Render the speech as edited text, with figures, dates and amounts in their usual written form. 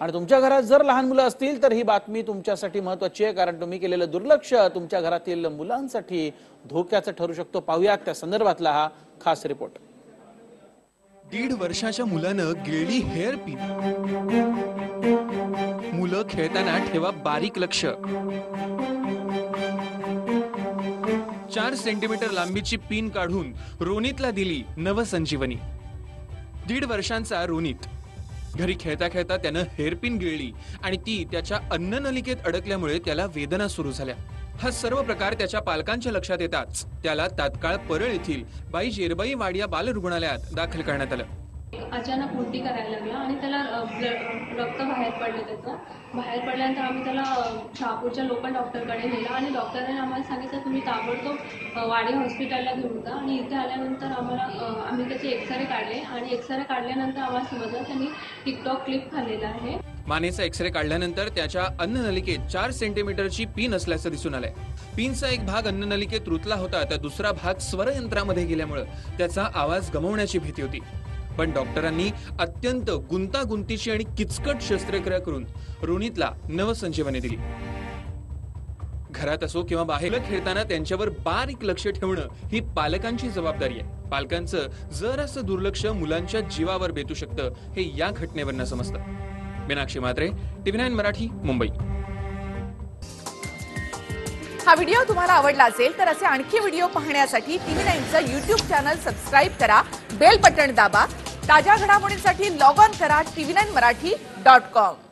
आणि तुमच्या घरात जर लहान मुलं असतील तर ही बातमी तुमच्यासाठी महत्त्वाची आहे, कारण तुम्ही केलेलं दुर्लक्ष तुमच्या घरातील मुलांसाठी धोक्याचं ठरू शकतो। पाहूयात त्या संदर्भातला हा खास रिपोर्ट। 1.5 वर्षाच्या मुलानं गिळली हेअर पिन। मुलं खेळताना ठेवा बारीक लक्ष। 4 सेंटीमीटर लांबीची पिन काढून रोनितला दिली नवसंजीवनी। 1.5 वर्षांचा रोनित घरी खेळता खेळता त्यानं हेअरपिन गिळली आणि ती त्याच्या अन्ननलिकेत अडकल्यामुळे त्याला वेदना सुरू झाल्या। हा सर्व प्रकार त्याच्या पालकांच्या लक्षात येताच त्याला तात्काळ परळ येथील बाई जेरबाई वाडिया बाल रुग्णालयात दाखल करण्यात आलं। अचानक उलटी करायला लागला आणि त्याला रक्त बाहेर पडलं। त्याचं बाहेर पडल्यानंतर आम्ही त्याला शहापूरच्या लोकल डॉक्टरकडे नेलं आणि डॉक्टरांनी आम्हाला सांगितलं तुम्ही ताबडतोब वाडी हॉस्पिटलला घेऊन जा। आणि इथे आल्यानंतर आम्ही त्याचे एक्सरे काढले आणि एक्सरे काढल्यानंतर आम्हाला समजलं त्यांनी टिकटॉक क्लिप खाल्लेला आहे। मानेचा एक्सरे काढल्यानंतर त्याच्या अन्ननलिकेत 4 सेंटीमीटरची पिन असल्याचं दिसून आलंय। पिनचा एक भाग अन्ननलिकेत रुतला होता तर दुसरा भाग स्वरयंत्रामध्ये गेल्यामुळे त्याचा आवाज गमावण्याची भीती होती। पण डॉक्टरांनी अत्यंत गुंतागुंतीची आणि किचकट शस्त्रक्रिया करून रोनितला नवसंजीवनी दिली। घरात असो किंवा बाहेर खेळताना त्यांच्यावर बारीक लक्ष ठेवणं ही पालकांची जबाबदारी आहे। पालकांचं जरासं दुर्लक्ष मुलांच्या जीवावर बेतू शकतं हे या घटनेवरून समजतं। मीनाक्षी म्हात्रे, TV9 मराठी, मुंबई। हा व्हिडिओ तुम्हाला आवडला असेल तर असे आणखी व्हिडिओ पाहण्यासाठी TV9चं YouTube चॅनल सबस्क्राइब करा, बेल बटन दाबा। ताज्या घडामोडींसाठी लॉग ऑन करा tv9marathi.com।